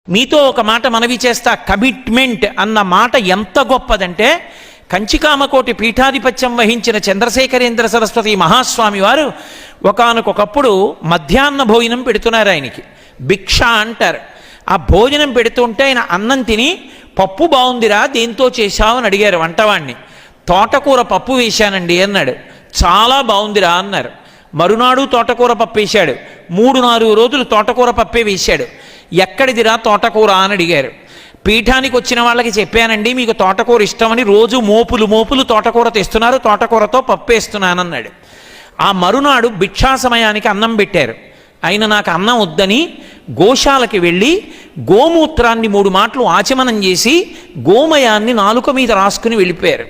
మీతో ఒక మాట మనవి చేస్తా. కమిట్మెంట్ అన్న మాట ఎంత గొప్పదంటే, కంచికామకోటి పీఠాధిపత్యం వహించిన చంద్రశేఖరేంద్ర సరస్వతి మహాస్వామి వారు ఒకానొకప్పుడు మధ్యాహ్న భోజనం పెడుతున్నారు. ఆయనకి భిక్ష అంటారు. ఆ భోజనం పెడుతుంటే ఆయన అన్నం తిని, పప్పు బాగుందిరా, దేంతో చేశావు అని అడిగారు వంటవాణ్ణి. తోటకూర పప్పు వేశానండి అన్నాడు. చాలా బాగుందిరా అన్నారు. మరునాడు తోటకూర పప్పు వేశాడు. 3-4 రోజులు తోటకూర పప్పే వేశాడు. ఎక్కడిదిరా తోటకూర అని అడిగారు. పీఠానికి వచ్చిన వాళ్ళకి చెప్పానండి, మీకు తోటకూర ఇష్టమని రోజు మోపులు తోటకూర తెస్తున్నారు, తోటకూరతో పప్పు వేస్తున్నానన్నాడు. ఆ మరునాడు భిక్షా సమయానికి అన్నం పెట్టారు. ఆయన నాకు అన్నం వద్దని గోశాలకి వెళ్ళి గోమూత్రాన్ని 3 మాటలు ఆచమనం చేసి గోమయాన్ని నాలుక మీద రాసుకుని వెళ్ళిపోయారు.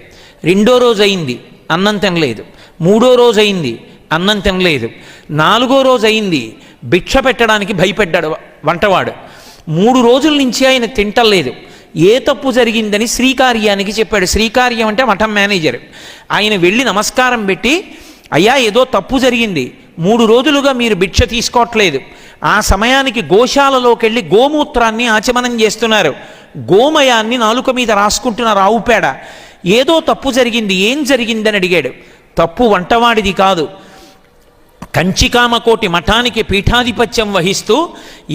2వ రోజు అయింది, అన్నం తినలేదు. 3వ రోజు అయింది, అన్నం తినలేదు. 4వ రోజు అయింది, భిక్ష పెట్టడానికి భయపడ్డాడు వంటవాడు. 3 రోజుల నుంచి ఆయన తింటలేదు. ఏ తప్పు జరిగిందని శ్రీకార్యానికి చెప్పాడు. శ్రీకార్యం అంటే మఠం మేనేజర్. ఆయన వెళ్ళి నమస్కారం పెట్టి, అయ్యా ఏదో తప్పు జరిగింది, 3 రోజులుగా మీరు భిక్ష తీసుకోవట్లేదు, ఆ సమయానికి గోశాలలోకి వెళ్ళి గోమూత్రాన్ని ఆచమనం చేస్తున్నారు, గోమయాన్ని నాలుక మీద రాసుకుంటున్నారు, ఆవు పేడ, ఏదో తప్పు జరిగింది, ఏం జరిగిందని అడిగాడు. తప్పు వంటవాడిది కాదు. కంచికామకోటి మఠానికి పీఠాధిపత్యం వహిస్తూ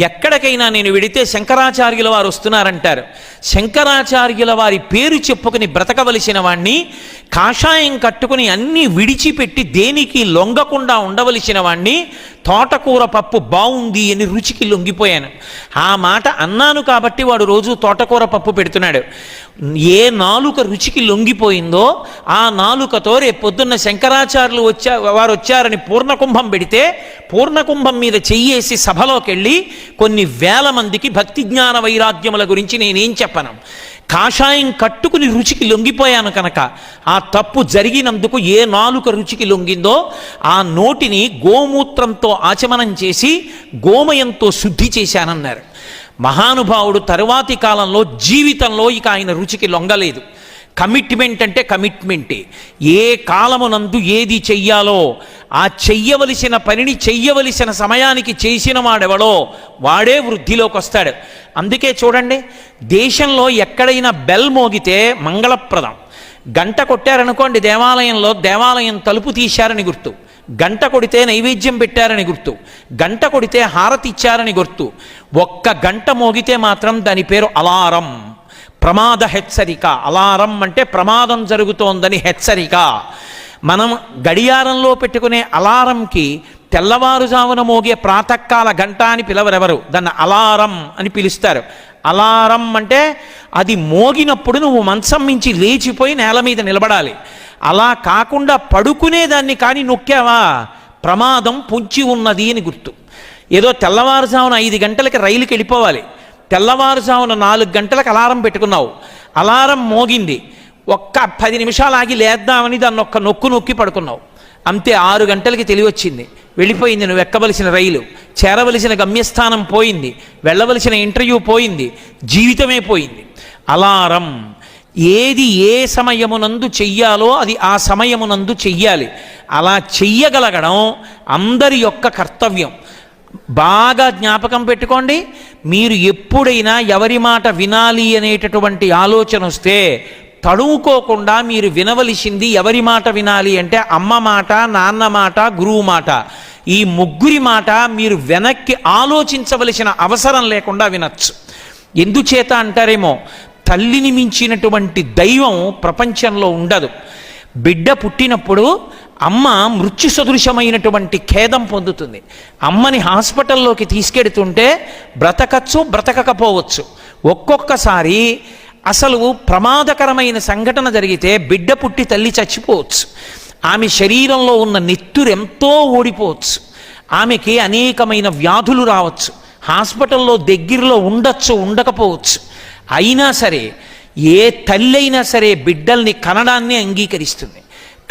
ఎక్కడికైనా నేను వెడితే శంకరాచార్యుల వారు వస్తున్నారంటారు. శంకరాచార్యుల వారి పేరు చెప్పుకుని బ్రతకవలసిన వాణ్ణి, కాషాయం కట్టుకుని అన్నీ విడిచిపెట్టి దేనికి లొంగకుండా ఉండవలసిన వాణ్ణి, తోటకూర పప్పు బాగుంది అని రుచికి లొంగిపోయాను. ఆ మాట అన్నాను కాబట్టి వాడు రోజు తోటకూర పప్పు పెడుతున్నాడు. ఏ నాలుక రుచికి లొంగిపోయిందో ఆ నాలుకతో రేపొద్దున్న శంకరాచార్యులు వారు వచ్చారని పూర్ణకుంభం పెడితే, పూర్ణకుంభం మీద చెయ్యేసి సభలోకి వెళ్ళి కొన్ని వేల మందికి భక్తి జ్ఞాన వైరాగ్యముల గురించి నేనేం చెప్పను. కాషాయం కట్టుకుని రుచికి లొంగిపోయాను కనుక ఆ తప్పు జరిగినందుకు ఏ నాలుక రుచికి లొంగిందో ఆ నోటిని గోమూత్రంతో ఆచమనం చేసి గోమయంతో శుద్ధి చేశానన్నారు. మహానుభావుడు తరువాతి కాలంలో జీవితంలో ఇక ఆయన రుచికి లొంగలేదు. కమిట్మెంట్ అంటే కమిట్మెంటే. ఏ కాలమునందు ఏది చెయ్యాలో ఆ చెయ్యవలసిన పనిని చెయ్యవలసిన సమయానికి చేసిన వాడెవడో వాడే వృద్ధిలోకి వస్తాడు. అందుకే చూడండి, దేశంలో ఎక్కడైనా బెల్ మోగితే మంగళప్రదం. గంట కొట్టారనుకోండి దేవాలయంలో, దేవాలయం తలుపు తీశారని గుర్తు. గంట కొడితే నైవేద్యం పెట్టారని గుర్తు. గంట కొడితే హారతి ఇచ్చారని గుర్తు. ఒక్క గంట మోగితే మాత్రం దాని పేరు అలారం, ప్రమాద హెచ్చరిక. అలారం అంటే ప్రమాదం జరుగుతోందని హెచ్చరిక. మనం గడియారంలో పెట్టుకునే అలారంకి తెల్లవారుజామున మోగే ప్రాతకాల గంట అని పిలవరెవరు, దాన్ని అలారం అని పిలుస్తారు. అలారం అంటే అది మోగినప్పుడు నువ్వు మంచం మించి లేచిపోయి నేల మీద నిలబడాలి. అలా కాకుండా పడుకునేదాన్ని కానీ నొక్కావా, ప్రమాదం పొంచి ఉన్నది అని గుర్తు. ఏదో తెల్లవారుజామున 5 గంటలకి రైలుకి వెళ్ళిపోవాలి, తెల్లవారుజామున 4 గంటలకు అలారం పెట్టుకున్నావు, అలారం మోగింది, ఒక్క 10 నిమిషాలు ఆగి లేద్దామని దాన్ని ఒక్క నొక్కి పడుకున్నావు, అంతే 6 గంటలకి తెలివచ్చింది, వెళ్ళిపోయింది నువ్వు ఎక్కవలసిన రైలు, చేరవలసిన గమ్యస్థానం పోయింది, వెళ్ళవలసిన ఇంటర్వ్యూ పోయింది, జీవితమే పోయింది. అలారం ఏది ఏ సమయమునందు చెయ్యాలో అది ఆ సమయమునందు చెయ్యాలి. అలా చెయ్యగలగడం అందరి యొక్క కర్తవ్యం. బాగా జ్ఞాపకం పెట్టుకోండి, మీరు ఎప్పుడైనా ఎవరి మాట వినాలి అనేటటువంటి ఆలోచన వస్తే తడువుకోకుండా మీరు వినవలసింది ఎవరి మాట వినాలి అంటే అమ్మ మాట, నాన్న మాట, గురువు మాట. ఈ ముగ్గురి మాట మీరు వెనక్కి ఆలోచించవలసిన అవసరం లేకుండా వినొచ్చు. ఎందుచేత అంటారేమో, తల్లిని మించినటువంటి దైవం ప్రపంచంలో ఉండదు. బిడ్డ పుట్టినప్పుడు అమ్మ మృత్యు సదృశమైనటువంటి ఖేదం పొందుతుంది. అమ్మని హాస్పిటల్లోకి తీసుకెడుతుంటే బ్రతకచ్చు, బ్రతకకపోవచ్చు. ఒక్కొక్కసారి అసలు ప్రమాదకరమైన సంఘటన జరిగితే బిడ్డ పుట్టి తల్లి చచ్చిపోవచ్చు. ఆమె శరీరంలో ఉన్న నెత్తురెంతో ఓడిపోవచ్చు. ఆమెకి అనేకమైన వ్యాధులు రావచ్చు. హాస్పిటల్లో దగ్గరలో ఉండొచ్చు, ఉండకపోవచ్చు. అయినా సరే ఏ తల్లి అయినా సరే బిడ్డల్ని కనడాన్ని అంగీకరిస్తుంది.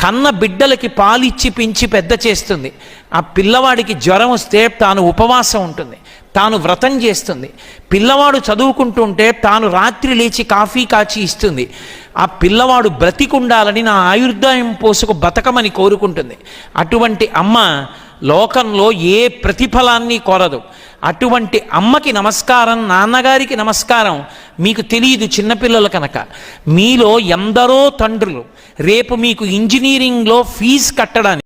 కన్న బిడ్డలకి పాలిచ్చి పెంచి పెద్ద చేస్తుంది. ఆ పిల్లవాడికి జ్వరం వస్తే తాను ఉపవాసం ఉంటుంది, తాను వ్రతం చేస్తుంది. పిల్లవాడు చదువుకుంటుంటే తాను రాత్రి లేచి కాఫీ కాచి ఇస్తుంది. ఆ పిల్లవాడు బ్రతికుండాలని నా ఆయుర్దాయం పోసుకు బతకమని కోరుకుంటుంది. అటువంటి అమ్మ లోకంలో ఏ ప్రతిఫలాన్ని కోరదు. అటువంటి అమ్మకి నమస్కారం, నాన్నగారికి నమస్కారం. మీకు తెలియదు చిన్నపిల్లలు కనుక. మీలో ఎందరో తండ్రులు రేపు మీకు ఇంజనీరింగ్లో ఫీజు కట్టడానికి